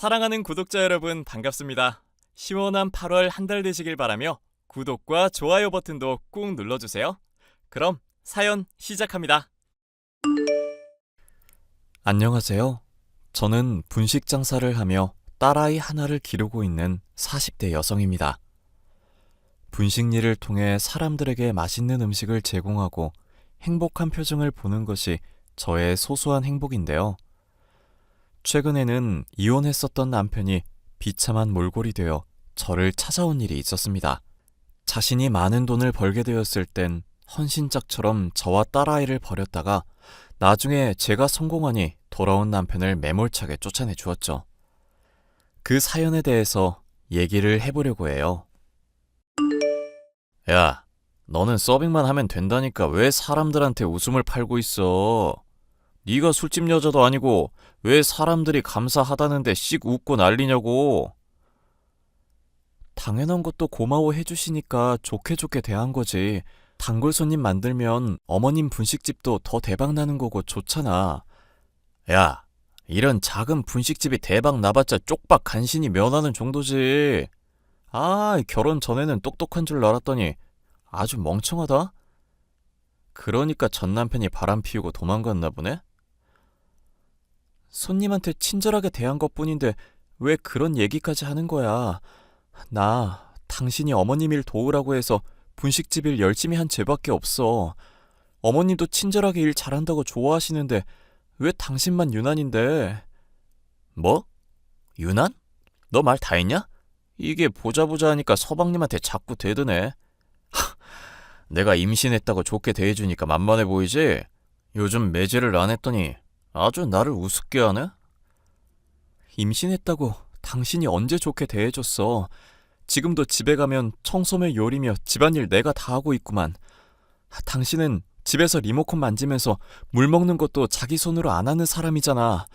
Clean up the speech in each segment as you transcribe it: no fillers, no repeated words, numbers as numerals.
사랑하는 구독자 여러분 반갑습니다. 시원한 8월 한 달 되시길 바라며 구독과 좋아요 버튼도 꾹 눌러주세요. 그럼 사연 시작합니다. 안녕하세요. 저는 분식 장사를 하며 딸아이 하나를 기르고 있는 40대 여성입니다. 분식 일을 통해 사람들에게 맛있는 음식을 제공하고 행복한 표정을 보는 것이 저의 소소한 행복인데요. 최근에는 이혼했었던 남편이 비참한 몰골이 되어 저를 찾아온 일이 있었습니다. 자신이 많은 돈을 벌게 되었을 땐 헌신짝처럼 저와 딸아이를 버렸다가 나중에 제가 성공하니 돌아온 남편을 매몰차게 쫓아내 주었죠. 그 사연에 대해서 얘기를 해보려고 해요. 야, 너는 서빙만 하면 된다니까 왜 사람들한테 웃음을 팔고 있어? 네가 술집 여자도 아니고 왜 사람들이 감사하다는데 씩 웃고 난리냐고. 당연한 것도 고마워해 주시니까 좋게 좋게 대한 거지. 단골 손님 만들면 어머님 분식집도 더 대박 나는 거고 좋잖아. 야, 이런 작은 분식집이 대박 나봤자 쪽박 간신히 면하는 정도지. 아, 결혼 전에는 똑똑한 줄 알았더니 아주 멍청하다? 그러니까 전 남편이 바람 피우고 도망갔나 보네? 손님한테 친절하게 대한 것뿐인데 왜 그런 얘기까지 하는 거야? 나 당신이 어머님 일 도우라고 해서 분식집 일 열심히 한 죄밖에 없어. 어머님도 친절하게 일 잘한다고 좋아하시는데 왜 당신만 유난인데? 뭐? 유난? 너 말 다 했냐? 이게 보자 하니까 서방님한테 자꾸 대드네. 내가 임신했다고 좋게 대해주니까 만만해 보이지? 요즘 매제를 안 했더니 아주 나를 우습게 하네? 임신했다고 당신이 언제 좋게 대해줬어. 지금도 집에 가면 청소며 요리며 집안일 내가 다 하고 있구만. 당신은 집에서 리모컨 만지면서 물 먹는 것도 자기 손으로 안 하는 사람이잖아.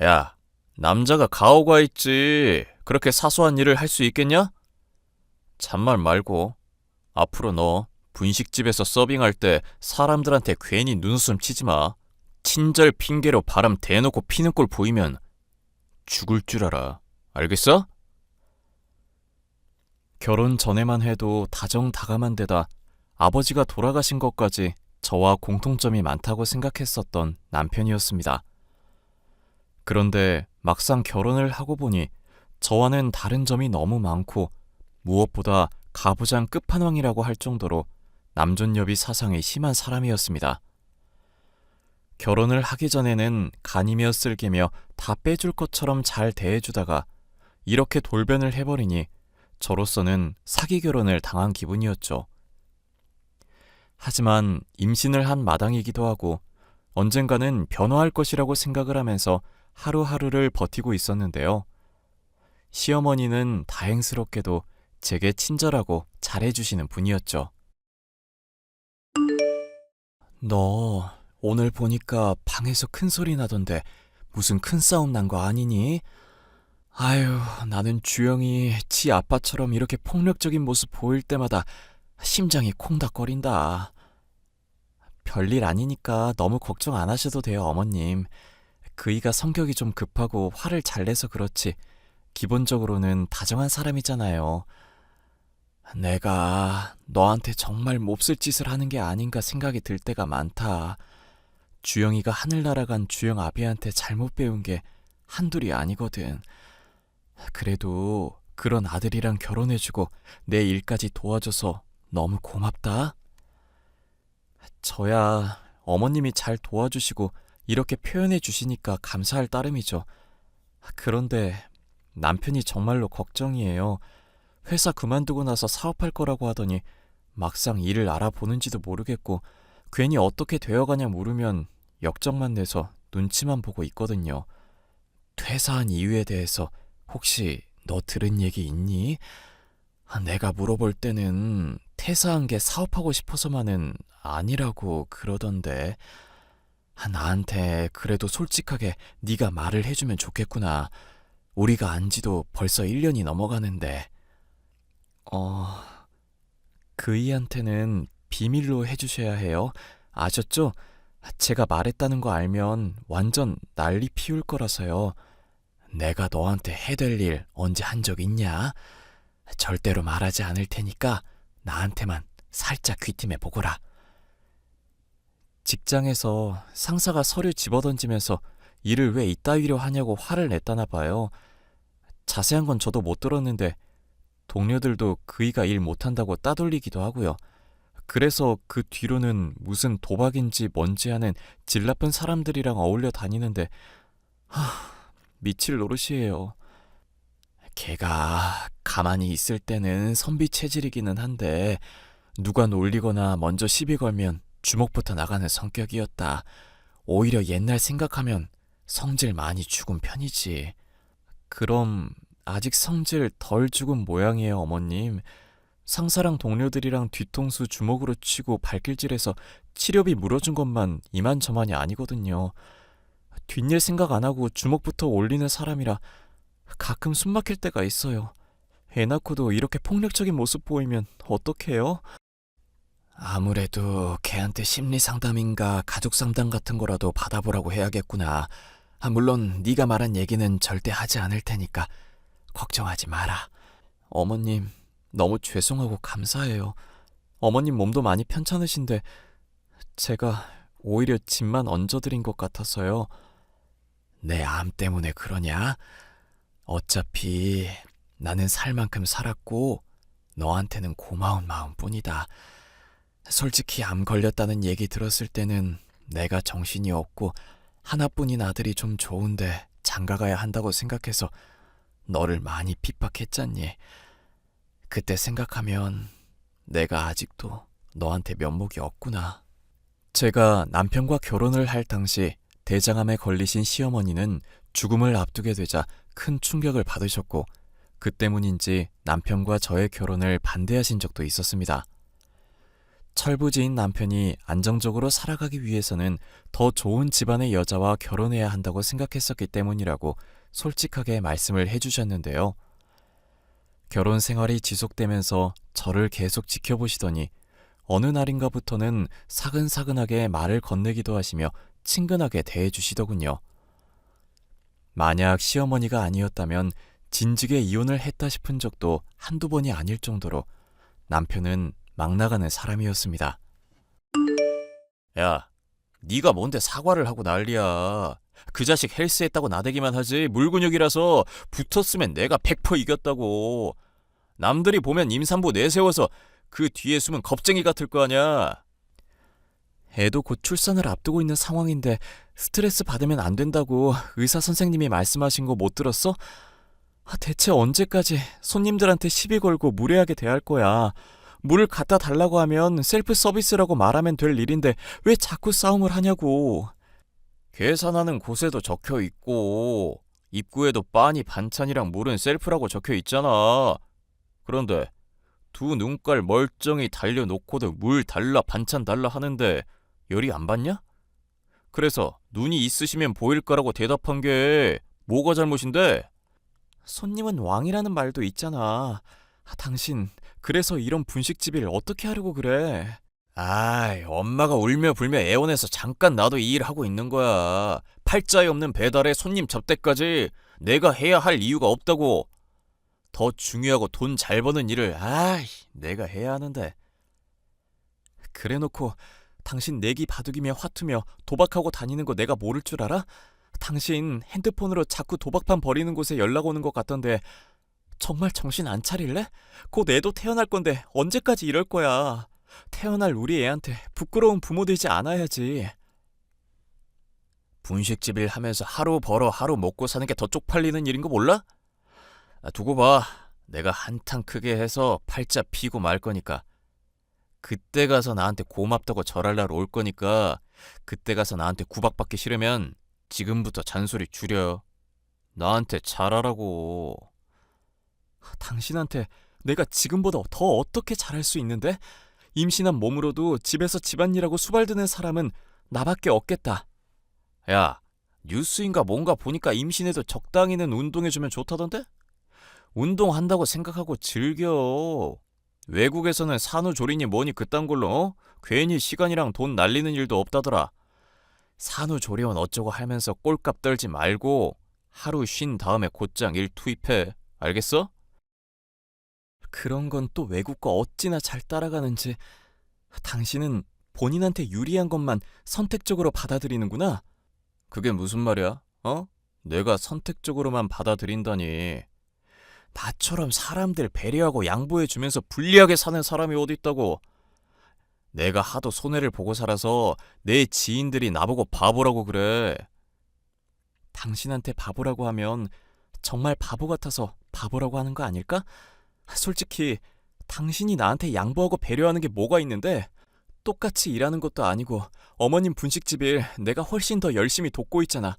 야, 남자가 가오가 있지. 그렇게 사소한 일을 할 수 있겠냐? 잔말 말고 앞으로 너 분식집에서 서빙할 때 사람들한테 괜히 눈웃음 치지 마. 친절 핑계로 바람 대놓고 피는 꼴 보이면 죽을 줄 알아. 알겠어? 결혼 전에만 해도 다정다감한 데다 아버지가 돌아가신 것까지 저와 공통점이 많다고 생각했었던 남편이었습니다. 그런데 막상 결혼을 하고 보니 저와는 다른 점이 너무 많고 무엇보다 가부장 끝판왕이라고 할 정도로 남존여비 사상이 심한 사람이었습니다. 결혼을 하기 전에는 간이며 쓸개며 다 빼줄 것처럼 잘 대해주다가 이렇게 돌변을 해버리니 저로서는 사기 결혼을 당한 기분이었죠. 하지만 임신을 한 마당이기도 하고 언젠가는 변화할 것이라고 생각을 하면서 하루하루를 버티고 있었는데요. 시어머니는 다행스럽게도 제게 친절하고 잘해주시는 분이었죠. 너 오늘 보니까 방에서 큰 소리 나던데 무슨 큰 싸움 난 거 아니니? 아유, 나는 주영이 지 아빠처럼 이렇게 폭력적인 모습 보일 때마다 심장이 콩닥거린다. 별일 아니니까 너무 걱정 안 하셔도 돼요, 어머님. 그이가 성격이 좀 급하고 화를 잘 내서 그렇지 기본적으로는 다정한 사람이잖아요. 내가 너한테 정말 몹쓸 짓을 하는 게 아닌가 생각이 들 때가 많다. 주영이가 하늘 날아간 주영 아비한테 잘못 배운 게 한둘이 아니거든. 그래도 그런 아들이랑 결혼해주고 내 일까지 도와줘서 너무 고맙다. 저야 어머님이 잘 도와주시고 이렇게 표현해 주시니까 감사할 따름이죠. 그런데 남편이 정말로 걱정이에요. 회사 그만두고 나서 사업할 거라고 하더니 막상 일을 알아보는지도 모르겠고 괜히 어떻게 되어가냐 물으면 역정만 내서 눈치만 보고 있거든요. 퇴사한 이유에 대해서 혹시 너 들은 얘기 있니? 내가 물어볼 때는 퇴사한 게 사업하고 싶어서만은 아니라고 그러던데. 나한테 그래도 솔직하게 네가 말을 해주면 좋겠구나. 우리가 안 지도 벌써 1년이 넘어가는데. 그이한테는 비밀로 해주셔야 해요. 아셨죠? 제가 말했다는 거 알면 완전 난리 피울 거라서요. 내가 너한테 해댈 일 언제 한 적 있냐? 절대로 말하지 않을 테니까 나한테만 살짝 귀띔해 보거라. 직장에서 상사가 서류 집어던지면서 일을 왜 이따위로 하냐고 화를 냈다나 봐요. 자세한 건 저도 못 들었는데 동료들도 그이가 일 못한다고 따돌리기도 하고요. 그래서 그 뒤로는 무슨 도박인지 뭔지 하는 질 나쁜 사람들이랑 어울려 다니는데 미칠 노릇이에요. 걔가 가만히 있을 때는 선비 체질이기는 한데 누가 놀리거나 먼저 시비 걸면 주먹부터 나가는 성격이었다. 오히려 옛날 생각하면 성질 많이 죽은 편이지. 그럼 아직 성질 덜 죽은 모양이에요, 어머님. 상사랑 동료들이랑 뒤통수 주먹으로 치고 발길질해서 치료비 물어준 것만 이만저만이 아니거든요. 뒷일 생각 안 하고 주먹부터 올리는 사람이라 가끔 숨 막힐 때가 있어요. 애 낳고도 이렇게 폭력적인 모습 보이면 어떡해요? 아무래도 걔한테 심리 상담인가 가족 상담 같은 거라도 받아보라고 해야겠구나. 물론 네가 말한 얘기는 절대 하지 않을 테니까 걱정하지 마라. 어머님, 너무 죄송하고 감사해요. 어머님 몸도 많이 편찮으신데 제가 오히려 짐만 얹어드린 것 같아서요. 내 암 때문에 그러냐? 어차피 나는 살 만큼 살았고 너한테는 고마운 마음뿐이다. 솔직히 암 걸렸다는 얘기 들었을 때는 내가 정신이 없고 하나뿐인 아들이 좀 좋은데 장가가야 한다고 생각해서 너를 많이 핍박했잖니. 그때 생각하면 내가 아직도 너한테 면목이 없구나. 제가 남편과 결혼을 할 당시 대장암에 걸리신 시어머니는 죽음을 앞두게 되자 큰 충격을 받으셨고 그 때문인지 남편과 저의 결혼을 반대하신 적도 있었습니다. 철부지인 남편이 안정적으로 살아가기 위해서는 더 좋은 집안의 여자와 결혼해야 한다고 생각했었기 때문이라고 솔직하게 말씀을 해주셨는데요. 결혼 생활이 지속되면서 저를 계속 지켜보시더니 어느 날인가부터는 사근사근하게 말을 건네기도 하시며 친근하게 대해주시더군요. 만약 시어머니가 아니었다면 진즉에 이혼을 했다 싶은 적도 한두 번이 아닐 정도로 남편은 막 나가는 사람이었습니다. 야, 네가 뭔데 사과를 하고 난리야. 그 자식 헬스했다고 나대기만 하지 물근육이라서 붙었으면 내가 100% 이겼다고. 남들이 보면 임산부 내세워서 그 뒤에 숨은 겁쟁이 같을 거 아냐. 애도 곧 출산을 앞두고 있는 상황인데 스트레스 받으면 안 된다고 의사 선생님이 말씀하신 거 못 들었어? 대체 언제까지 손님들한테 시비 걸고 무례하게 대할 거야. 물을 갖다 달라고 하면 셀프 서비스라고 말하면 될 일인데 왜 자꾸 싸움을 하냐고. 계산하는 곳에도 적혀 있고 입구에도 빤히 반찬이랑 물은 셀프라고 적혀 있잖아. 그런데 두 눈깔 멀쩡히 달려놓고도 물 달라 반찬 달라 하는데 열이 안 받냐? 그래서 눈이 있으시면 보일 거라고 대답한 게 뭐가 잘못인데? 손님은 왕이라는 말도 있잖아. 당신 그래서 이런 분식집일 어떻게 하려고 그래? 아이, 엄마가 울며 불며 애원해서 잠깐 나도 이 일 하고 있는 거야. 팔자에 없는 배달에 손님 접대까지 내가 해야 할 이유가 없다고. 더 중요하고 돈 잘 버는 일을 내가 해야 하는데. 그래놓고 당신 내기 바둑이며 화투며 도박하고 다니는 거 내가 모를 줄 알아? 당신 핸드폰으로 자꾸 도박판 버리는 곳에 연락 오는 것 같던데 정말 정신 안 차릴래? 곧 애도 태어날 건데 언제까지 이럴 거야. 태어날 우리 애한테 부끄러운 부모 되지 않아야지. 분식집 일 하면서 하루 벌어 하루 먹고 사는 게 더 쪽팔리는 일인 거 몰라? 두고 봐. 내가 한탕 크게 해서 팔자 피고 말 거니까. 그때 가서 나한테 고맙다고 절할 날 올 거니까 그때 가서 나한테 구박받기 싫으면 지금부터 잔소리 줄여. 나한테 잘하라고. 당신한테 내가 지금보다 더 어떻게 잘할 수 있는데? 임신한 몸으로도 집에서 집안일하고 수발드는 사람은 나밖에 없겠다. 야, 뉴스인가 뭔가 보니까 임신해도 적당히는 운동해주면 좋다던데? 운동한다고 생각하고 즐겨. 외국에서는 산후조리니 뭐니 그딴 걸로 괜히 시간이랑 돈 날리는 일도 없다더라. 산후조리원 어쩌고 하면서 꼴값 떨지 말고 하루 쉰 다음에 곧장 일 투입해. 알겠어? 그런 건 또 외국과 어찌나 잘 따라가는지. 당신은 본인한테 유리한 것만 선택적으로 받아들이는구나. 그게 무슨 말이야? 어? 내가 선택적으로만 받아들인다니. 나처럼 사람들 배려하고 양보해주면서 불리하게 사는 사람이 어디 있다고. 내가 하도 손해를 보고 살아서 내 지인들이 나보고 바보라고 그래. 당신한테 바보라고 하면 정말 바보 같아서 바보라고 하는 거 아닐까? 솔직히 당신이 나한테 양보하고 배려하는 게 뭐가 있는데? 똑같이 일하는 것도 아니고 어머님 분식집일 내가 훨씬 더 열심히 돕고 있잖아.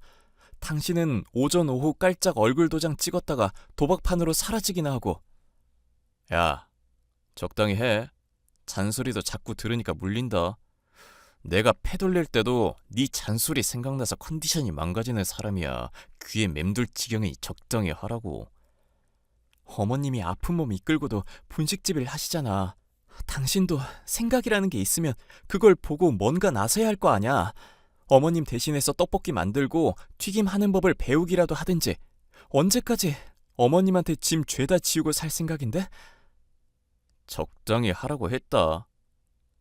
당신은 오전 오후 깔짝 얼굴 도장 찍었다가 도박판으로 사라지기나 하고. 야, 적당히 해. 잔소리도 자꾸 들으니까 물린다. 내가 패 돌릴 때도 네 잔소리 생각나서 컨디션이 망가지는 사람이야. 귀에 맴돌 지경이 적당히 하라고. 어머님이 아픈 몸 이끌고도 분식집을 하시잖아. 당신도 생각이라는 게 있으면 그걸 보고 뭔가 나서야 할 거 아냐. 어머님 대신해서 떡볶이 만들고 튀김하는 법을 배우기라도 하든지. 언제까지 어머님한테 짐 죄다 지우고 살 생각인데? 적당히 하라고 했다.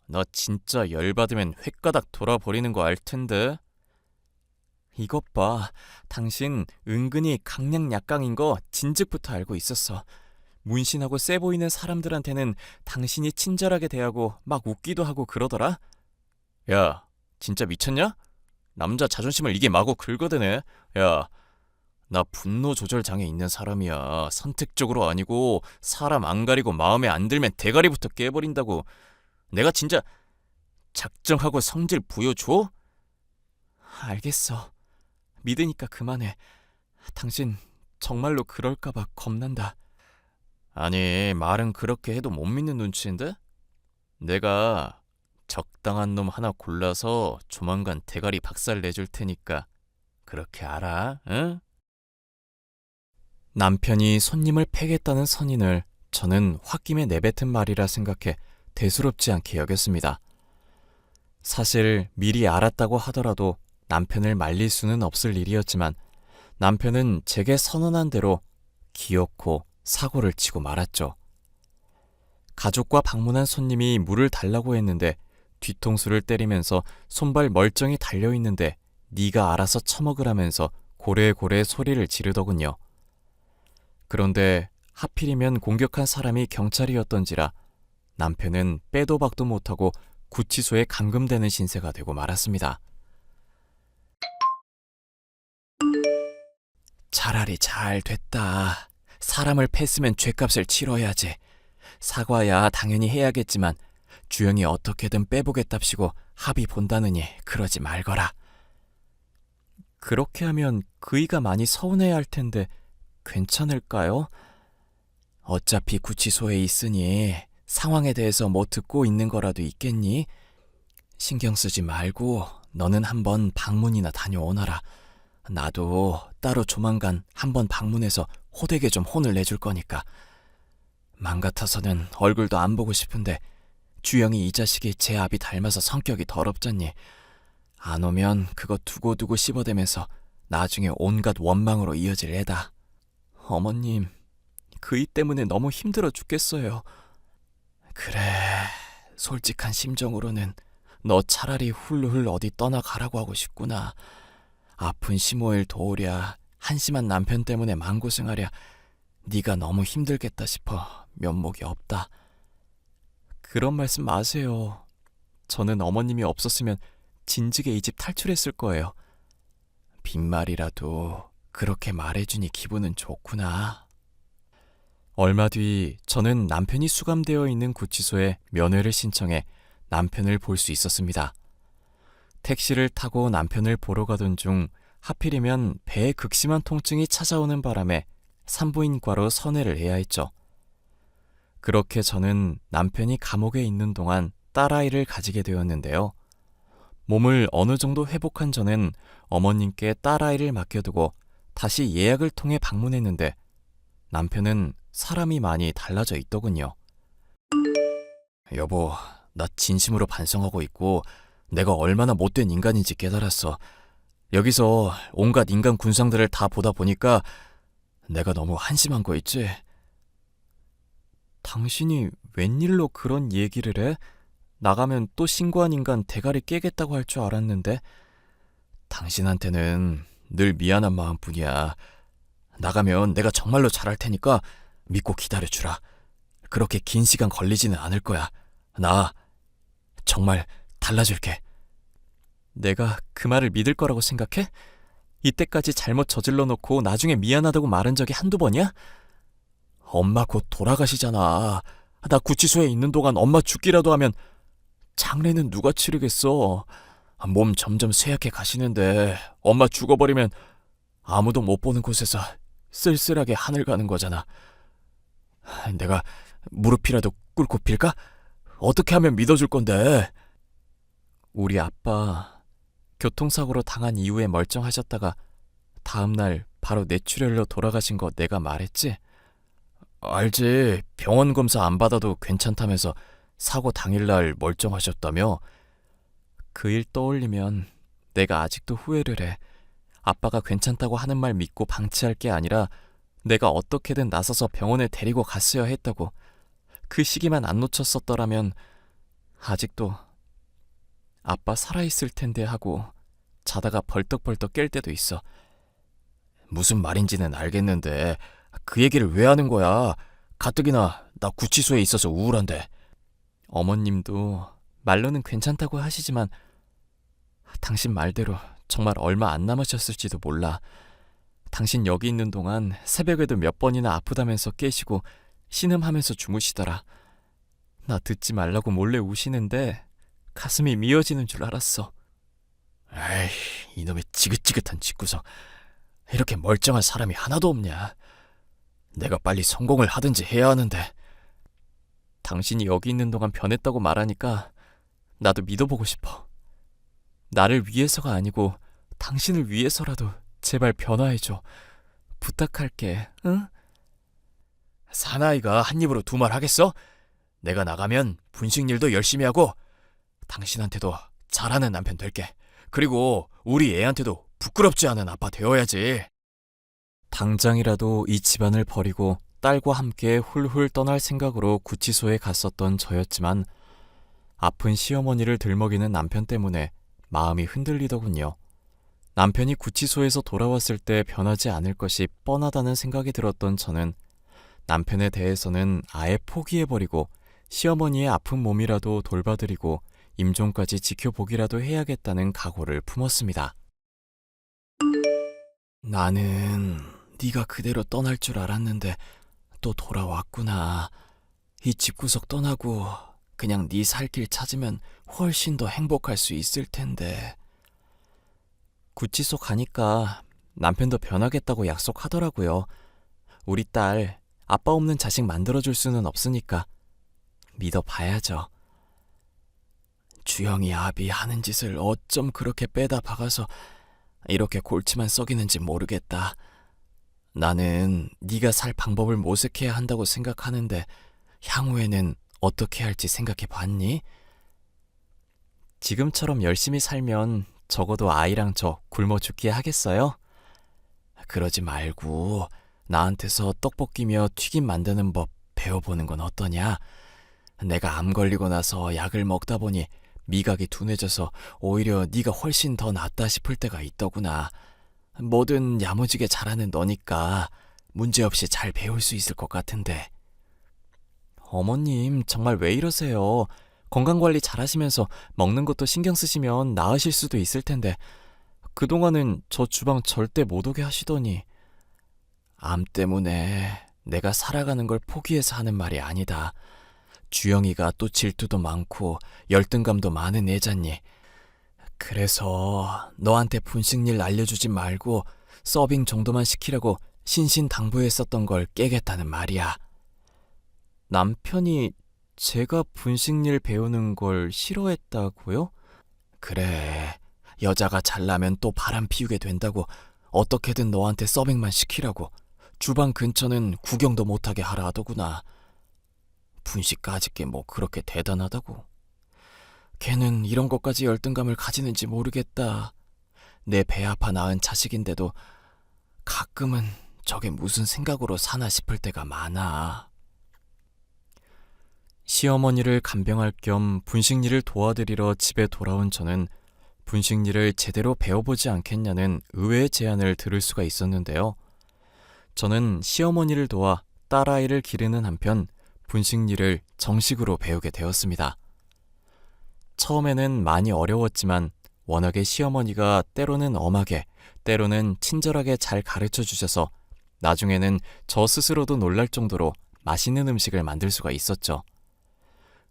나 진짜 열받으면 횟가닥 돌아버리는 거 알 텐데. 이것 봐. 당신 은근히 강약약강인 거 진즉부터 알고 있었어. 문신하고 세 보이는 사람들한테는 당신이 친절하게 대하고 막 웃기도 하고 그러더라. 야, 진짜 미쳤냐? 남자 자존심을 이게 마구 긁어대네. 야, 나 분노 조절 장애 있는 사람이야. 선택적으로 아니고 사람 안 가리고 마음에 안 들면 대가리부터 깨버린다고. 내가 진짜 작정하고 성질 부여줘? 알겠어. 믿으니까 그만해. 당신 정말로 그럴까봐 겁난다. 아니, 말은 그렇게 해도 못 믿는 눈치인데? 내가 적당한 놈 하나 골라서 조만간 대가리 박살 내줄 테니까 그렇게 알아, 응? 남편이 손님을 패겠다는 선인을 저는 홧김에 내뱉은 말이라 생각해 대수롭지 않게 여겼습니다. 사실 미리 알았다고 하더라도 남편을 말릴 수는 없을 일이었지만 남편은 제게 선언한 대로 기어코 사고를 치고 말았죠. 가족과 방문한 손님이 물을 달라고 했는데 뒤통수를 때리면서 손발 멀쩡히 달려있는데 네가 알아서 처먹으라면서 고래고래 소리를 지르더군요. 그런데 하필이면 공격한 사람이 경찰이었던지라 남편은 빼도 박도 못하고 구치소에 감금되는 신세가 되고 말았습니다. 차라리 잘 됐다. 사람을 팼으면 죗값을 치러야지. 사과야 당연히 해야겠지만 주영이 어떻게든 빼보겠답시고 합의 본다느니 그러지 말거라. 그렇게 하면 그이가 많이 서운해야 할 텐데 괜찮을까요? 어차피 구치소에 있으니 상황에 대해서 뭐 듣고 있는 거라도 있겠니? 신경 쓰지 말고 너는 한번 방문이나 다녀오너라. 나도 따로 조만간 한번 방문해서 호되게 좀 혼을 내줄 거니까. 맘 같아서는 얼굴도 안 보고 싶은데 주영이 이 자식이 제 아비 닮아서 성격이 더럽잖니. 안 오면 그거 두고두고 씹어대면서 나중에 온갖 원망으로 이어질 애다. 어머님, 그이 때문에 너무 힘들어 죽겠어요. 그래, 솔직한 심정으로는 너 차라리 훌훌 어디 떠나가라고 하고 싶구나. 아픈 시모일 도우랴 한심한 남편 때문에 맘고생하랴 네가 너무 힘들겠다 싶어 면목이 없다. 그런 말씀 마세요. 저는 어머님이 없었으면 진즉에 이 집 탈출했을 거예요. 빈말이라도 그렇게 말해주니 기분은 좋구나. 얼마 뒤 저는 남편이 수감되어 있는 구치소에 면회를 신청해 남편을 볼 수 있었습니다. 택시를 타고 남편을 보러 가던 중 하필이면 배에 극심한 통증이 찾아오는 바람에 산부인과로 선회를 해야 했죠. 그렇게 저는 남편이 감옥에 있는 동안 딸아이를 가지게 되었는데요. 몸을 어느 정도 회복한 저는 어머님께 딸아이를 맡겨두고 다시 예약을 통해 방문했는데 남편은 사람이 많이 달라져 있더군요. 여보, 나 진심으로 반성하고 있고 내가 얼마나 못된 인간인지 깨달았어. 여기서 온갖 인간 군상들을 다 보다 보니까 내가 너무 한심한 거 있지? 당신이 웬일로 그런 얘기를 해? 나가면 또 신고한 인간 대가리 깨겠다고 할 줄 알았는데. 당신한테는 늘 미안한 마음뿐이야. 나가면 내가 정말로 잘할 테니까 믿고 기다려주라. 그렇게 긴 시간 걸리지는 않을 거야. 나 정말 달라질게. 내가 그 말을 믿을 거라고 생각해? 이때까지 잘못 저질러 놓고 나중에 미안하다고 말한 적이 한두 번이야? 엄마 곧 돌아가시잖아. 나 구치소에 있는 동안 엄마 죽기라도 하면 장례는 누가 치르겠어? 몸 점점 쇠약해 가시는데 엄마 죽어버리면 아무도 못 보는 곳에서 쓸쓸하게 하늘 가는 거잖아. 내가 무릎이라도 꿇고 빌까? 어떻게 하면 믿어줄 건데? 우리 아빠 교통사고로 당한 이후에 멀쩡하셨다가 다음날 바로 뇌출혈로 돌아가신 거 내가 말했지? 알지. 병원 검사 안 받아도 괜찮다면서 사고 당일날 멀쩡하셨다며? 그 일 떠올리면 내가 아직도 후회를 해. 아빠가 괜찮다고 하는 말 믿고 방치할 게 아니라 내가 어떻게든 나서서 병원에 데리고 갔어야 했다고. 그 시기만 안 놓쳤었더라면 아직도 아빠 살아있을 텐데 하고 자다가 벌떡벌떡 깰 때도 있어. 무슨 말인지는 알겠는데 그 얘기를 왜 하는 거야? 가뜩이나 나 구치소에 있어서 우울한데. 어머님도 말로는 괜찮다고 하시지만 당신 말대로 정말 얼마 안 남으셨을지도 몰라. 당신 여기 있는 동안 새벽에도 몇 번이나 아프다면서 깨시고 신음하면서 주무시더라. 나 듣지 말라고 몰래 우시는데 가슴이 미어지는 줄 알았어. 에이, 이놈의 지긋지긋한 집구석. 이렇게 멀쩡한 사람이 하나도 없냐. 내가 빨리 성공을 하든지 해야 하는데. 당신이 여기 있는 동안 변했다고 말하니까 나도 믿어보고 싶어. 나를 위해서가 아니고 당신을 위해서라도 제발 변화해줘. 부탁할게, 응? 사나이가 한 입으로 두 말 하겠어? 내가 나가면 분식일도 열심히 하고 당신한테도 잘하는 남편 될게. 그리고 우리 애한테도 부끄럽지 않은 아빠 되어야지. 당장이라도 이 집안을 버리고 딸과 함께 훌훌 떠날 생각으로 구치소에 갔었던 저였지만 아픈 시어머니를 들먹이는 남편 때문에 마음이 흔들리더군요. 남편이 구치소에서 돌아왔을 때 변하지 않을 것이 뻔하다는 생각이 들었던 저는 남편에 대해서는 아예 포기해버리고 시어머니의 아픈 몸이라도 돌봐드리고 임종까지 지켜보기라도 해야겠다는 각오를 품었습니다. 나는 네가 그대로 떠날 줄 알았는데 또 돌아왔구나. 이 집구석 떠나고 그냥 네 살 길 찾으면 훨씬 더 행복할 수 있을 텐데. 구치소 가니까 남편도 변하겠다고 약속하더라고요. 우리 딸 아빠 없는 자식 만들어줄 수는 없으니까 믿어봐야죠. 주영이 아비 하는 짓을 어쩜 그렇게 빼다 박아서 이렇게 골치만 썩이는지 모르겠다. 나는 네가 살 방법을 모색해야 한다고 생각하는데 향후에는 어떻게 할지 생각해 봤니? 지금처럼 열심히 살면 적어도 아이랑 저 굶어 죽게 하겠어요? 그러지 말고 나한테서 떡볶이며 튀김 만드는 법 배워보는 건 어떠냐? 내가 암 걸리고 나서 약을 먹다 보니 미각이 둔해져서 오히려 네가 훨씬 더 낫다 싶을 때가 있더구나. 뭐든 야무지게 잘하는 너니까 문제없이 잘 배울 수 있을 것 같은데. 어머님 정말 왜 이러세요? 건강관리 잘하시면서 먹는 것도 신경 쓰시면 나으실 수도 있을 텐데 그동안은 저 주방 절대 못 오게 하시더니. 암 때문에 내가 살아가는 걸 포기해서 하는 말이 아니다. 주영이가 또 질투도 많고 열등감도 많은 애잖니. 그래서 너한테 분식일 알려주지 말고 서빙 정도만 시키려고 신신당부했었던 걸 깨겠다는 말이야. 남편이 제가 분식일 배우는 걸 싫어했다고요? 그래, 여자가 잘나면 또 바람 피우게 된다고 어떻게든 너한테 서빙만 시키라고 주방 근처는 구경도 못하게 하라 하더구나. 분식 까짓 게 뭐 그렇게 대단하다고. 걔는 이런 것까지 열등감을 가지는지 모르겠다. 내 배 아파 낳은 자식인데도 가끔은 저게 무슨 생각으로 사나 싶을 때가 많아. 시어머니를 간병할 겸 분식일을 도와드리러 집에 돌아온 저는 분식일을 제대로 배워보지 않겠냐는 의외의 제안을 들을 수가 있었는데요. 저는 시어머니를 도와 딸아이를 기르는 한편 분식일을 정식으로 배우게 되었습니다. 처음에는 많이 어려웠지만 워낙에 시어머니가 때로는 엄하게, 때로는 친절하게 잘 가르쳐 주셔서 나중에는 저 스스로도 놀랄 정도로 맛있는 음식을 만들 수가 있었죠.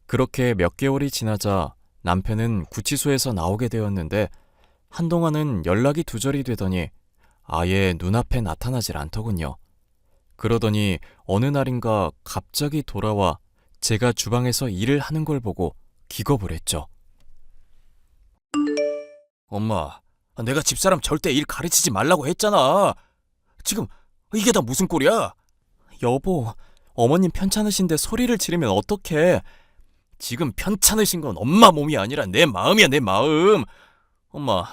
그렇게 몇 개월이 지나자 남편은 구치소에서 나오게 되었는데 한동안은 연락이 두절이 되더니 아예 눈앞에 나타나질 않더군요. 그러더니 어느 날인가 갑자기 돌아와 제가 주방에서 일을 하는 걸 보고 기겁을 했죠. 엄마, 내가 집사람 절대 일 가르치지 말라고 했잖아. 지금 이게 다 무슨 꼴이야? 여보, 어머님 편찮으신데 소리를 지르면 어떡해. 지금 편찮으신 건 엄마 몸이 아니라 내 마음이야, 내 마음. 엄마,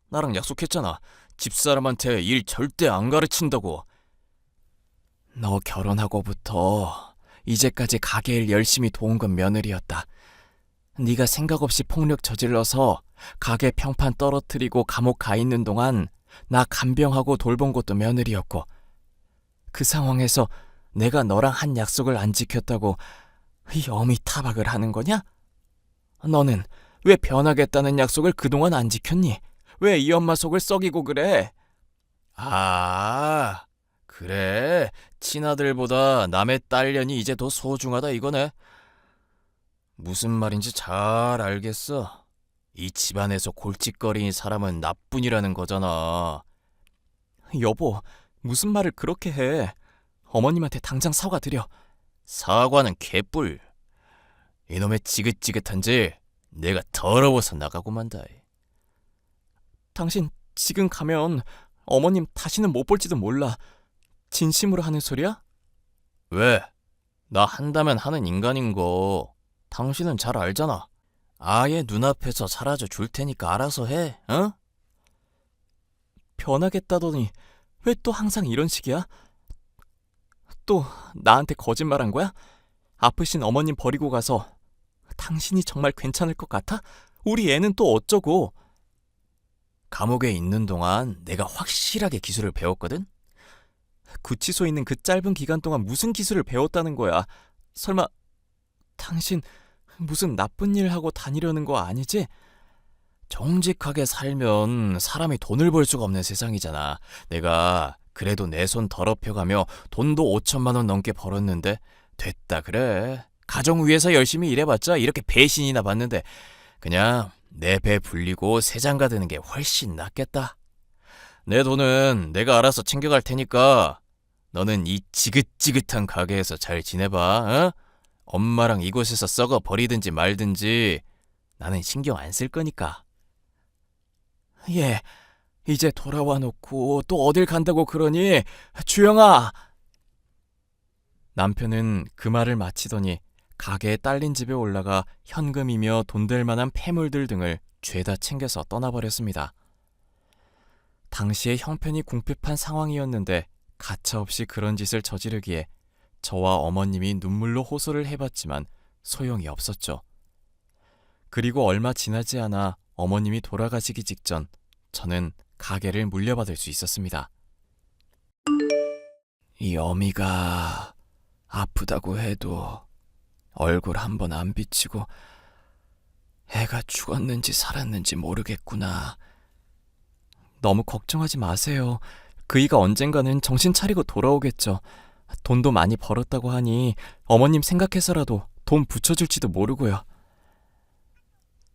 나랑 약속했잖아. 집사람한테 일 절대 안 가르친다고. 너 결혼하고부터 이제까지 가게 일 열심히 도운 건 며느리였다. 네가 생각 없이 폭력 저질러서 가게 평판 떨어뜨리고 감옥 가 있는 동안 나 간병하고 돌본 것도 며느리였고, 그 상황에서 내가 너랑 한 약속을 안 지켰다고 이 어미 타박을 하는 거냐? 너는 왜 변하겠다는 약속을 그동안 안 지켰니? 왜 이 엄마 속을 썩이고 그래? 아, 그래. 친아들보다 남의 딸년이 이제 더 소중하다 이거네. 무슨 말인지 잘 알겠어. 이 집안에서 골칫거리인 사람은 나뿐이라는 거잖아. 여보, 무슨 말을 그렇게 해. 어머님한테 당장 사과드려. 사과는 개뿔. 이놈의 지긋지긋한지 내가 더러워서 나가고 만다. 당신 지금 가면 어머님 다시는 못 볼지도 몰라. 진심으로 하는 소리야? 왜? 나 한다면 하는 인간인 거 당신은 잘 알잖아. 아예 눈앞에서 사라져 줄 테니까 알아서 해, 어? 변하겠다더니 왜 또 항상 이런 식이야? 또 나한테 거짓말한 거야? 아프신 어머님 버리고 가서 당신이 정말 괜찮을 것 같아? 우리 애는 또 어쩌고? 감옥에 있는 동안 내가 확실하게 기술을 배웠거든? 구치소에 있는 그 짧은 기간 동안 무슨 기술을 배웠다는 거야? 설마 당신 무슨 나쁜 일 하고 다니려는 거 아니지? 정직하게 살면 사람이 돈을 벌 수가 없는 세상이잖아. 내가 그래도 내 손 더럽혀가며 돈도 5천만 원 넘게 벌었는데 됐다 그래. 가정 위해서 열심히 일해봤자 이렇게 배신이나 받는데 그냥 내 배 불리고 새 장가 드는 게 훨씬 낫겠다. 내 돈은 내가 알아서 챙겨갈 테니까 너는 이 지긋지긋한 가게에서 잘 지내봐. 어? 엄마랑 이곳에서 썩어 버리든지 말든지 나는 신경 안 쓸 거니까. 예, 이제 돌아와 놓고 또 어딜 간다고 그러니? 주영아! 남편은 그 말을 마치더니 가게에 딸린 집에 올라가 현금이며 돈 될 만한 폐물들 등을 죄다 챙겨서 떠나버렸습니다. 당시에 형편이 궁핍한 상황이었는데 가차없이 그런 짓을 저지르기에 저와 어머님이 눈물로 호소를 해봤지만 소용이 없었죠. 그리고 얼마 지나지 않아 어머님이 돌아가시기 직전 저는 가게를 물려받을 수 있었습니다. 이 어미가 아프다고 해도 얼굴 한번 안 비치고 애가 죽었는지 살았는지 모르겠구나. 너무 걱정하지 마세요. 그이가 언젠가는 정신 차리고 돌아오겠죠. 돈도 많이 벌었다고 하니 어머님 생각해서라도 돈 붙여줄지도 모르고요.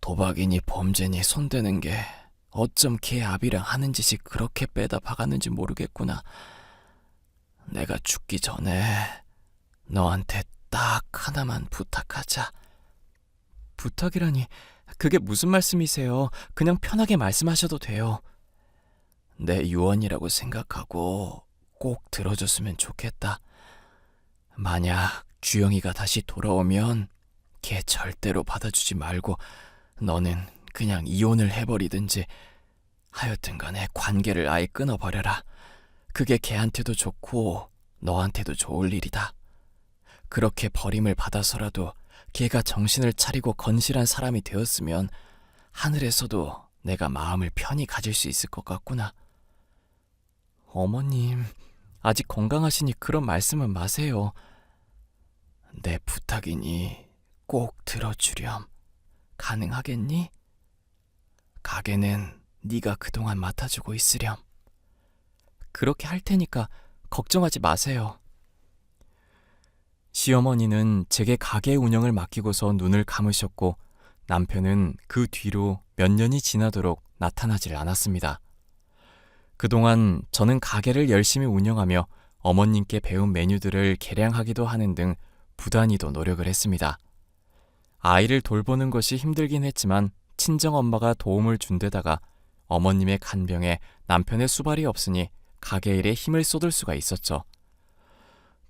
도박이니 범죄니 손대는 게 어쩜 걔 아비랑 하는 짓이 그렇게 빼다 박았는지 모르겠구나. 내가 죽기 전에 너한테 딱 하나만 부탁하자. 부탁이라니 그게 무슨 말씀이세요? 그냥 편하게 말씀하셔도 돼요. 내 유언이라고 생각하고 꼭 들어줬으면 좋겠다. 만약 주영이가 다시 돌아오면 걔 절대로 받아주지 말고 너는 그냥 이혼을 해버리든지 하여튼 간에 관계를 아예 끊어버려라. 그게 걔한테도 좋고 너한테도 좋을 일이다. 그렇게 버림을 받아서라도 걔가 정신을 차리고 건실한 사람이 되었으면 하늘에서도 내가 마음을 편히 가질 수 있을 것 같구나. 어머님, 아직 건강하시니 그런 말씀은 마세요. 내 부탁이니 꼭 들어주렴. 가능하겠니? 가게는 네가 그동안 맡아주고 있으렴. 그렇게 할 테니까 걱정하지 마세요. 시어머니는 제게 가게 운영을 맡기고서 눈을 감으셨고 남편은 그 뒤로 몇 년이 지나도록 나타나질 않았습니다. 그동안 저는 가게를 열심히 운영하며 어머님께 배운 메뉴들을 개량하기도 하는 등 부단히도 노력을 했습니다. 아이를 돌보는 것이 힘들긴 했지만 친정엄마가 도움을 준 데다가 어머님의 간병에 남편의 수발이 없으니 가게 일에 힘을 쏟을 수가 있었죠.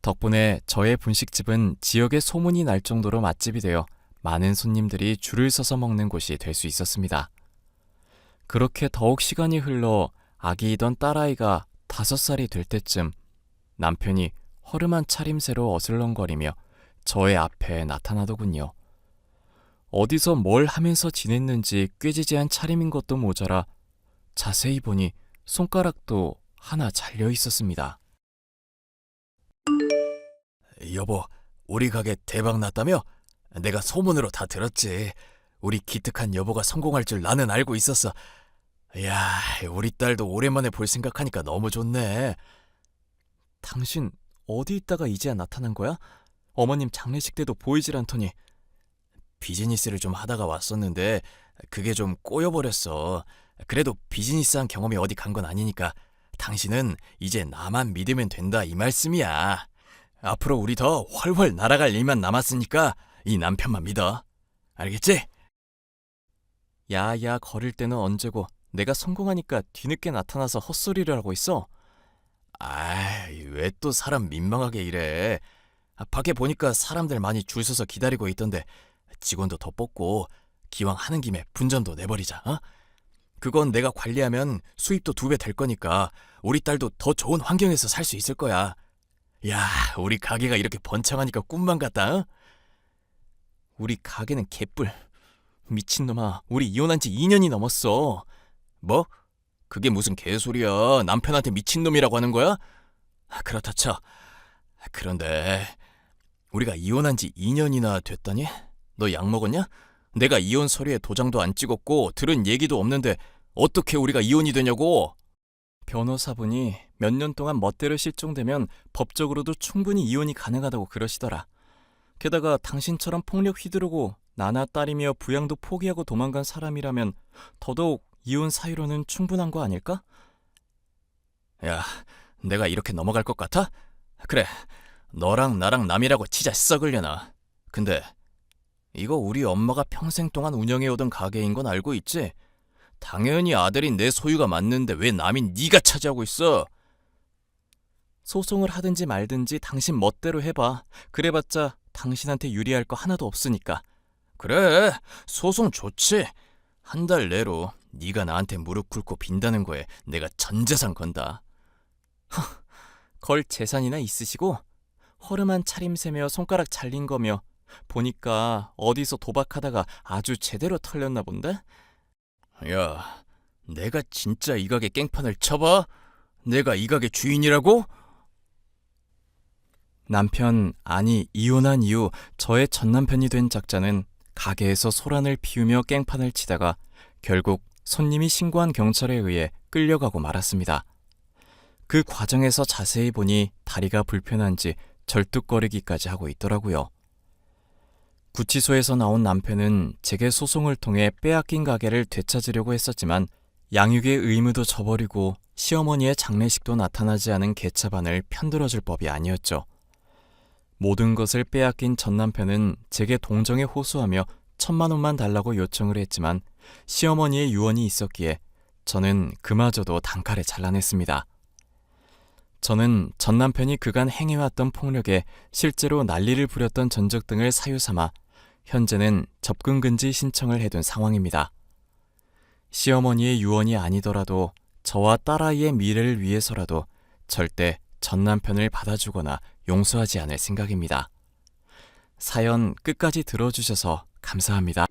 덕분에 저의 분식집은 지역에 소문이 날 정도로 맛집이 되어 많은 손님들이 줄을 서서 먹는 곳이 될 수 있었습니다. 그렇게 더욱 시간이 흘러 아기이던 딸아이가 5살이 될 때쯤 남편이 허름한 차림새로 어슬렁거리며 저의 앞에 나타나더군요. 어디서 뭘 하면서 지냈는지 꾀지지한 차림인 것도 모자라 자세히 보니 손가락도 하나 잘려 있었습니다. 여보, 우리 가게 대박 났다며? 내가 소문으로 다 들었지. 우리 기특한 여보가 성공할 줄 나는 알고 있었어. 야, 우리 딸도 오랜만에 볼 생각하니까 너무 좋네. 당신 어디 있다가 이제야 나타난 거야? 어머님 장례식 때도 보이질 않더니. 비즈니스를 좀 하다가 왔었는데 그게 좀 꼬여버렸어. 그래도 비즈니스한 경험이 어디 간 건 아니니까 당신은 이제 나만 믿으면 된다 이 말씀이야. 앞으로 우리 더 훨훨 날아갈 일만 남았으니까 이 남편만 믿어. 알겠지? 야야 거릴 때는 언제고 내가 성공하니까 뒤늦게 나타나서 헛소리를 하고 있어? 아이, 왜 또 사람 민망하게 이래. 밖에 보니까 사람들 많이 줄 서서 기다리고 있던데 직원도 더 뽑고 기왕 하는 김에 분전도 내버리자. 어? 그건 내가 관리하면 수입도 2배 될 거니까 우리 딸도 더 좋은 환경에서 살 수 있을 거야. 야, 우리 가게가 이렇게 번창하니까 꿈만 같다. 어? 우리 가게는 개뿔. 미친놈아, 우리 이혼한 지 2년이 넘었어. 뭐? 그게 무슨 개소리야. 남편한테 미친놈이라고 하는 거야? 그렇다 쳐. 그런데 우리가 이혼한 지 2년이나 됐다니? 너 약 먹었냐? 내가 이혼 서류에 도장도 안 찍었고 들은 얘기도 없는데 어떻게 우리가 이혼이 되냐고? 변호사분이 몇 년 동안 멋대로 실종되면 법적으로도 충분히 이혼이 가능하다고 그러시더라. 게다가 당신처럼 폭력 휘두르고 나나 딸이며 부양도 포기하고 도망간 사람이라면 더더욱 이혼 사유로는 충분한 거 아닐까? 야, 내가 이렇게 넘어갈 것 같아? 그래, 너랑 나랑 남이라고 치자 썩으려나. 근데 이거 우리 엄마가 평생 동안 운영해오던 가게인 건 알고 있지? 당연히 아들인 내 소유가 맞는데 왜 남인 네가 차지하고 있어? 소송을 하든지 말든지 당신 멋대로 해봐. 그래봤자 당신한테 유리할 거 하나도 없으니까. 그래, 소송 좋지. 1달 내로 네가 나한테 무릎 꿇고 빈다는 거에 내가 전 재산 건다. 걸 재산이나 있으시고 허름한 차림새며 손가락 잘린 거며 보니까 어디서 도박하다가 아주 제대로 털렸나 본데? 야, 내가 진짜 이 가게 깽판을 쳐봐? 내가 이 가게 주인이라고? 남편, 아니 이혼한 이후 저의 전남편이 된 작자는 가게에서 소란을 피우며 깽판을 치다가 결국 손님이 신고한 경찰에 의해 끌려가고 말았습니다. 그 과정에서 자세히 보니 다리가 불편한지 절뚝거리기까지 하고 있더라고요. 구치소에서 나온 남편은 제게 소송을 통해 빼앗긴 가게를 되찾으려고 했었지만 양육의 의무도 저버리고 시어머니의 장례식도 나타나지 않은 개차반을 편들어줄 법이 아니었죠. 모든 것을 빼앗긴 전 남편은 제게 동정에 호소하며 1,000만 원만 달라고 요청을 했지만 시어머니의 유언이 있었기에 저는 그마저도 단칼에 잘라냈습니다. 저는 전 남편이 그간 행해왔던 폭력에 실제로 난리를 부렸던 전적 등을 사유 삼아 현재는 접근금지 신청을 해둔 상황입니다. 시어머니의 유언이 아니더라도 저와 딸아이의 미래를 위해서라도 절대 전 남편을 받아주거나 용서하지 않을 생각입니다. 사연 끝까지 들어주셔서 감사합니다.